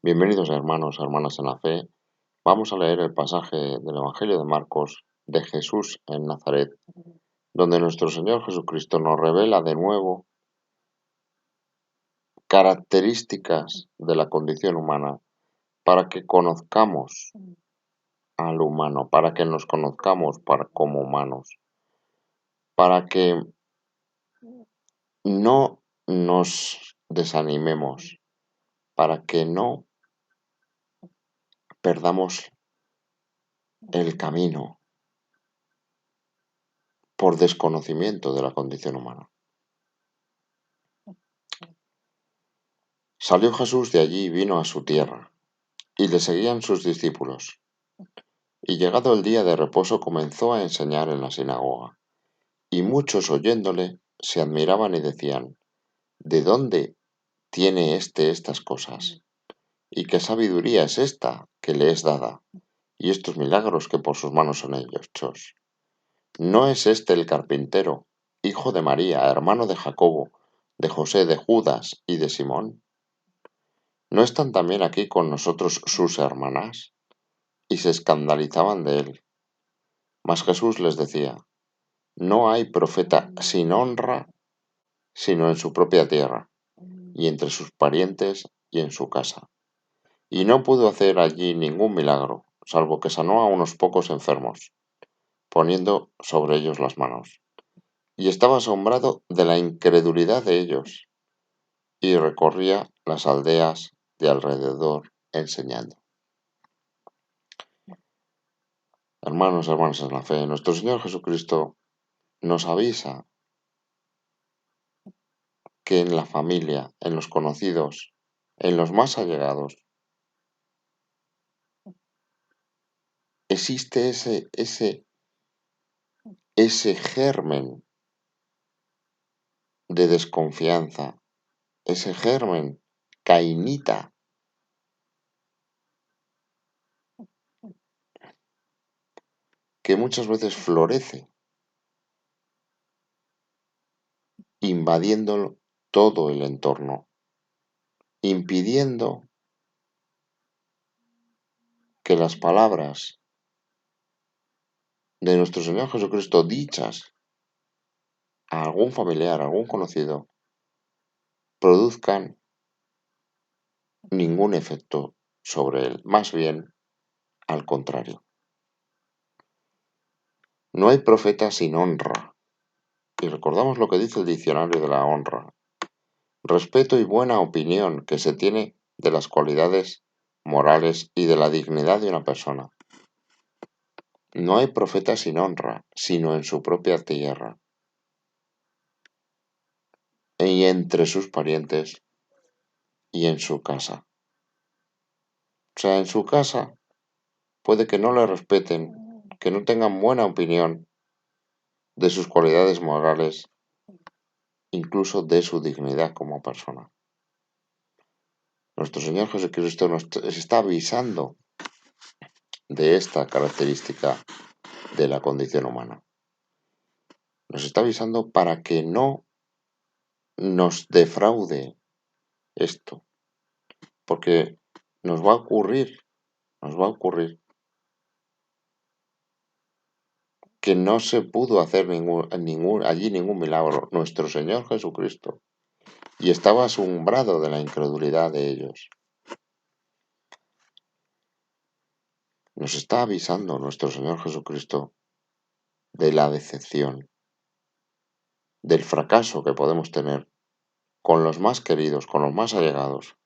Bienvenidos hermanos, hermanas en la fe. Vamos a leer el pasaje del Evangelio de Marcos de Jesús en Nazaret, donde nuestro Señor Jesucristo nos revela de nuevo características de la condición humana para que conozcamos al humano, para que nos conozcamos como humanos, para que no nos desanimemos, para que no perdamos el camino por desconocimiento de la condición humana. Salió Jesús de allí y vino a su tierra, y le seguían sus discípulos. Y llegado el día de reposo comenzó a enseñar en la sinagoga, y muchos oyéndole se admiraban y decían, ¿de dónde tiene éste estas cosas? ¿Y qué sabiduría es esta que le es dada? Y estos milagros que por sus manos son hechos. ¿No es este el carpintero, hijo de María, hermano de Jacobo, de José, de Judas y de Simón? ¿No están también aquí con nosotros sus hermanas? Y se escandalizaban de él. Mas Jesús les decía, no hay profeta sin honra sino en su propia tierra, y entre sus parientes y en su casa. Y no pudo hacer allí ningún milagro, salvo que sanó a unos pocos enfermos, poniendo sobre ellos las manos. Y estaba asombrado de la incredulidad de ellos, y recorría las aldeas de alrededor enseñando. Hermanos, hermanas en la fe, nuestro Señor Jesucristo nos avisa que en la familia, en los conocidos, en los más allegados, existe ese germen de desconfianza, ese germen cainita que muchas veces florece, invadiendo todo el entorno, impidiendo que las palabras de nuestro Señor Jesucristo dichas a algún familiar, a algún conocido, produzcan ningún efecto sobre él, más bien al contrario. No hay profeta sin honra. Y recordamos lo que dice el diccionario de la honra. Respeto y buena opinión que se tiene de las cualidades morales y de la dignidad de una persona. No hay profeta sin honra, sino en su propia tierra, y entre sus parientes y en su casa. O sea, en su casa puede que no le respeten, que no tengan buena opinión de sus cualidades morales, incluso de su dignidad como persona. Nuestro Señor Jesucristo nos está avisando de esta característica de la condición humana. Nos está avisando para que no nos defraude esto, porque nos va a ocurrir que no se pudo hacer allí ningún milagro, nuestro Señor Jesucristo, y estaba asombrado de la incredulidad de ellos. Nos está avisando nuestro Señor Jesucristo de la decepción, del fracaso que podemos tener con los más queridos, con los más allegados,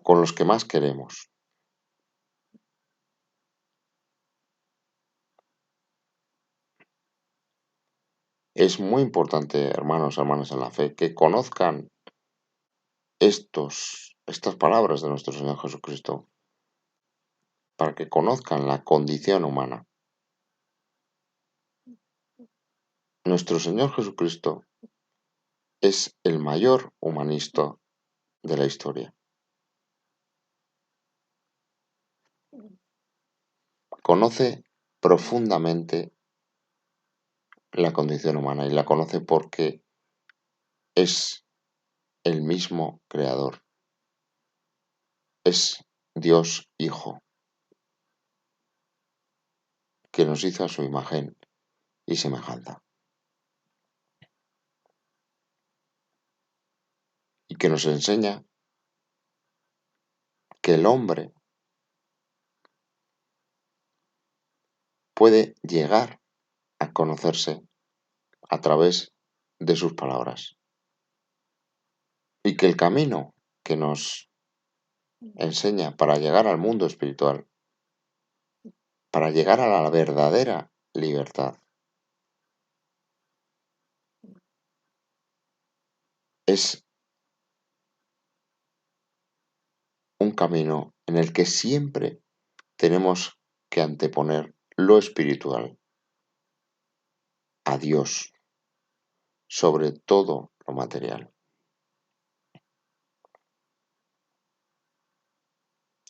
con los que más queremos. Es muy importante, hermanos, hermanas en la fe, que conozcan estas palabras de nuestro Señor Jesucristo, para que conozcan la condición humana. Nuestro Señor Jesucristo es el mayor humanista de la historia. Conoce profundamente la condición humana y la conoce porque es el mismo Creador. Es Dios Hijo, que nos hizo a su imagen y semejanza, y que nos enseña que el hombre puede llegar a conocerse a través de sus palabras, y que el camino que nos enseña para llegar al mundo espiritual, para llegar a la verdadera libertad, es un camino en el que siempre tenemos que anteponer lo espiritual a Dios sobre todo lo material.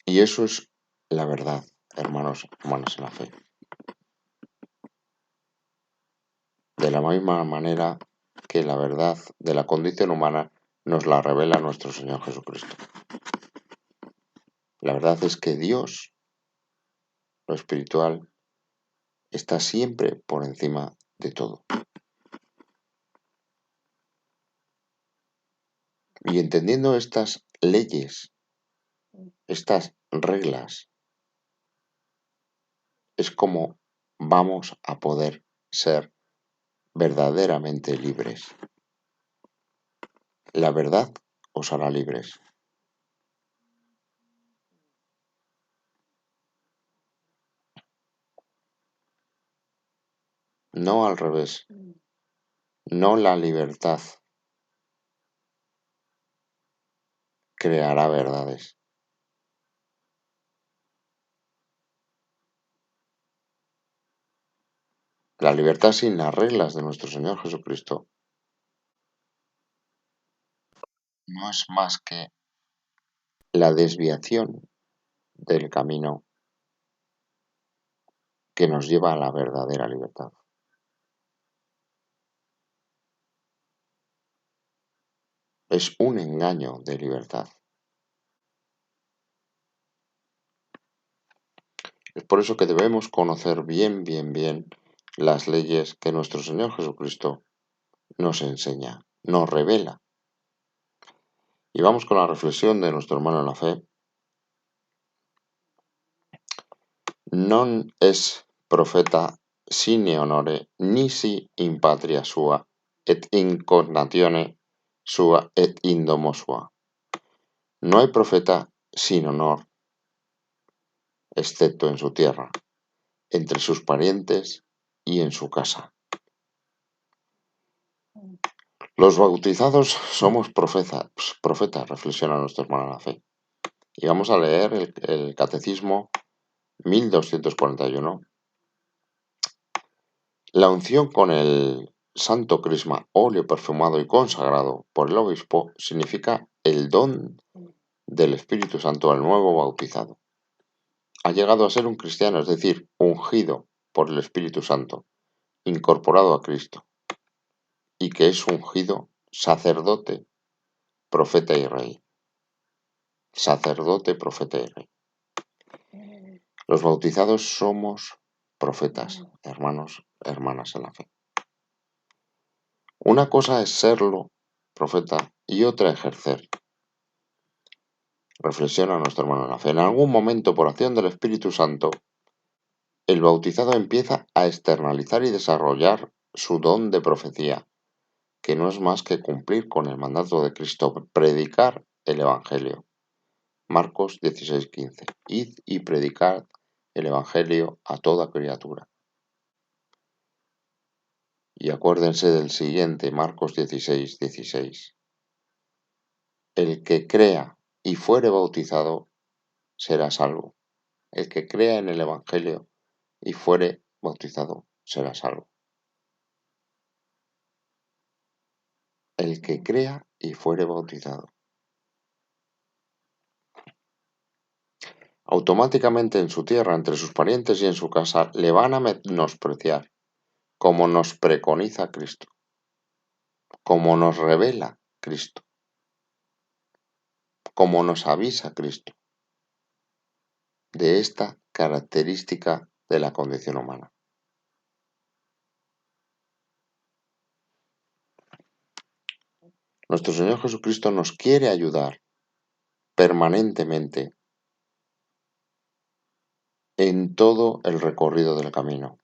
Y eso es la verdad, hermanos, hermanas en la fe. De la misma manera que la verdad de la condición humana nos la revela nuestro Señor Jesucristo. La verdad es que Dios, lo espiritual, está siempre por encima de todo. Y entendiendo estas leyes, estas reglas, es como vamos a poder ser verdaderamente libres. La verdad os hará libres. No al revés. No la libertad creará verdades. La libertad sin las reglas de nuestro Señor Jesucristo no es más que la desviación del camino que nos lleva a la verdadera libertad. Es un engaño de libertad. Es por eso que debemos conocer bien las leyes que nuestro Señor Jesucristo nos enseña, nos revela. Y vamos con la reflexión de nuestro hermano en la fe. Non es profeta sine honore nisi in patria sua et in connatione sua et in domo sua. No hay profeta sin honor, excepto en su tierra, entre sus parientes y en su casa. Los bautizados somos profetas, reflexiona nuestro hermano en la fe. Y vamos a leer el Catecismo 1241. La unción con el santo crisma, óleo perfumado y consagrado por el obispo, significa el don del Espíritu Santo al nuevo bautizado. Ha llegado a ser un cristiano, es decir, ungido por el Espíritu Santo, incorporado a Cristo, y que es ungido sacerdote, profeta y rey. Sacerdote, profeta y rey. Los bautizados somos profetas, hermanos, hermanas en la fe. Una cosa es serlo, profeta, y otra ejercer. Reflexiona nuestro hermano en la fe. En algún momento, por acción del Espíritu Santo, el bautizado empieza a externalizar y desarrollar su don de profecía, que no es más que cumplir con el mandato de Cristo, predicar el Evangelio. Marcos 16:15. Id y predicad el Evangelio a toda criatura. Y acuérdense del siguiente, Marcos 16:16. El que crea y fuere bautizado será salvo. El que crea en el Evangelio y fuere bautizado será salvo. El que crea y fuere bautizado. Automáticamente en su tierra, entre sus parientes y en su casa, le van a menospreciar, como nos preconiza Cristo, como nos revela Cristo. como nos avisa Cristo de esta característica de la condición humana. Nuestro Señor Jesucristo nos quiere ayudar permanentemente en todo el recorrido del camino.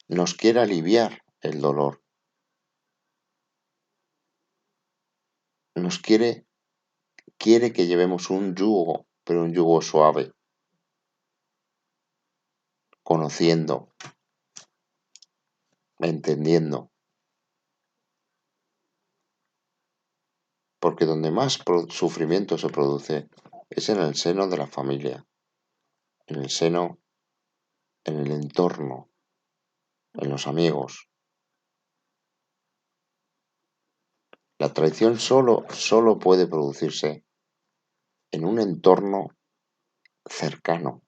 Nos quiere aliviar el dolor. Nos quiere que llevemos un yugo, pero un yugo suave, conociendo, entendiendo. Porque donde más sufrimiento se produce es en el seno de la familia, en el seno, en el entorno, en los amigos. La traición solo puede producirse en un entorno cercano.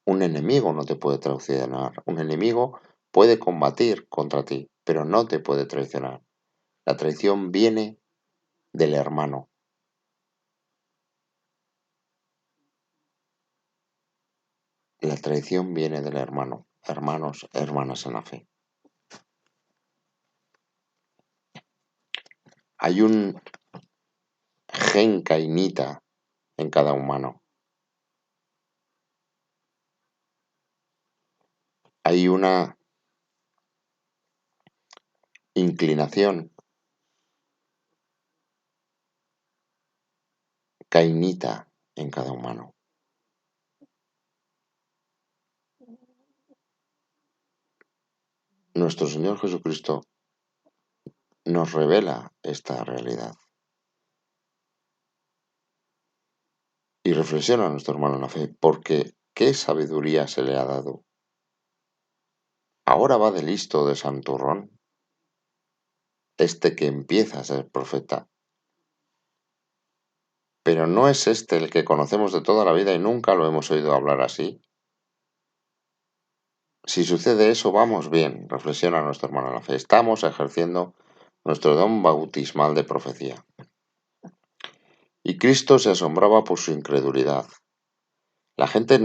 Un enemigo no te puede traicionar. Un enemigo puede combatir contra ti, pero no te puede traicionar. La traición viene del hermano. La traición viene del hermano. Hermanos, hermanas en la fe. Hay un gen cainita en cada humano. Hay una inclinación cainita en cada humano. Nuestro Señor Jesucristo nos revela esta realidad. Y reflexiona a nuestro hermano en la fe, porque ¿qué sabiduría se le ha dado? Ahora va de listo de santurrón, este que empieza a ser profeta. Pero no es este el que conocemos de toda la vida y nunca lo hemos oído hablar así. Si sucede eso, vamos bien, reflexiona nuestro hermano en la fe. Estamos ejerciendo nuestro don bautismal de profecía. Y Cristo se asombraba por su incredulidad. La gente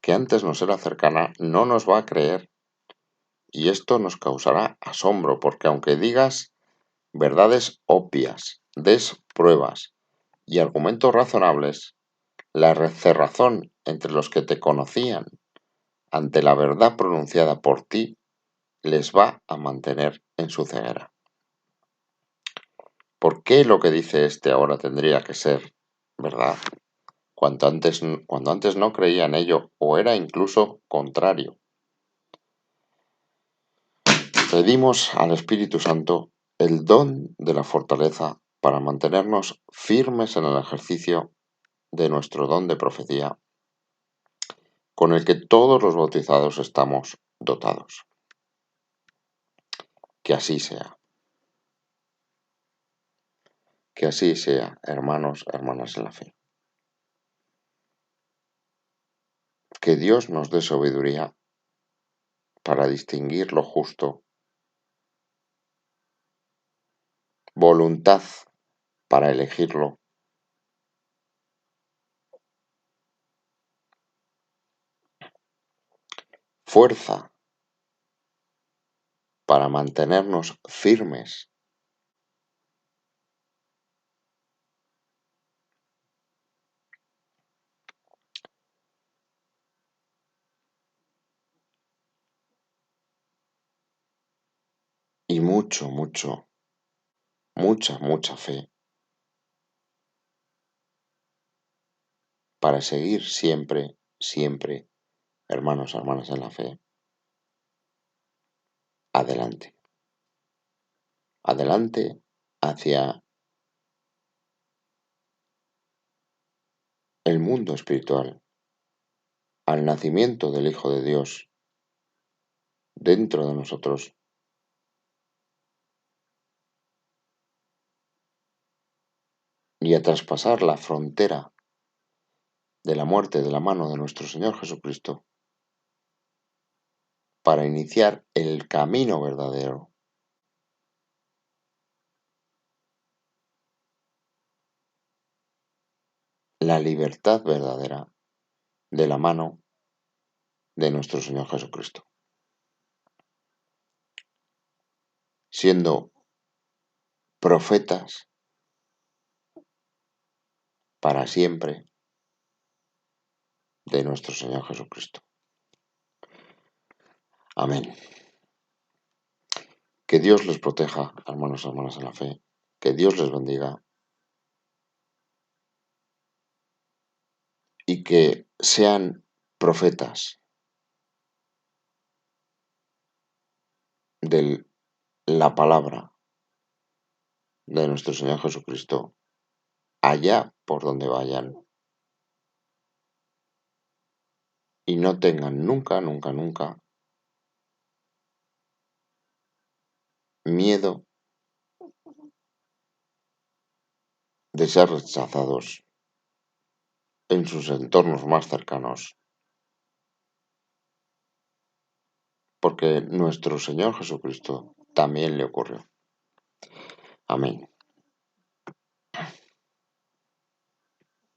que antes nos era cercana, no nos va a creer. Y esto nos causará asombro, porque aunque digas verdades obvias, des pruebas y argumentos razonables, la cerrazón entre los que te conocían ante la verdad pronunciada por ti les va a mantener en su ceguera. ¿Por qué lo que dice este ahora tendría que ser verdad? Cuando antes no creía en ello o era incluso contrario. Pedimos al Espíritu Santo el don de la fortaleza para mantenernos firmes en el ejercicio de nuestro don de profecía, con el que todos los bautizados estamos dotados. Que así sea. Que así sea, hermanos, hermanas en la fe. Que Dios nos dé sabiduría para distinguir lo justo, voluntad para elegirlo, fuerza para mantenernos firmes y mucha fe para seguir siempre, hermanos, hermanas en la fe, adelante. Adelante hacia el mundo espiritual, al nacimiento del Hijo de Dios dentro de nosotros y a traspasar la frontera de la muerte de la mano de nuestro Señor Jesucristo para iniciar el camino verdadero. la libertad verdadera de la mano de nuestro Señor Jesucristo, siendo profetas para siempre de nuestro Señor Jesucristo. Amén. Que Dios les proteja, hermanos y hermanas en la fe, que Dios les bendiga y que sean profetas de la palabra de nuestro Señor Jesucristo allá por donde vayan y no tengan nunca, nunca, nunca miedo de ser rechazados en sus entornos más cercanos, porque nuestro Señor Jesucristo también le ocurrió. Amén.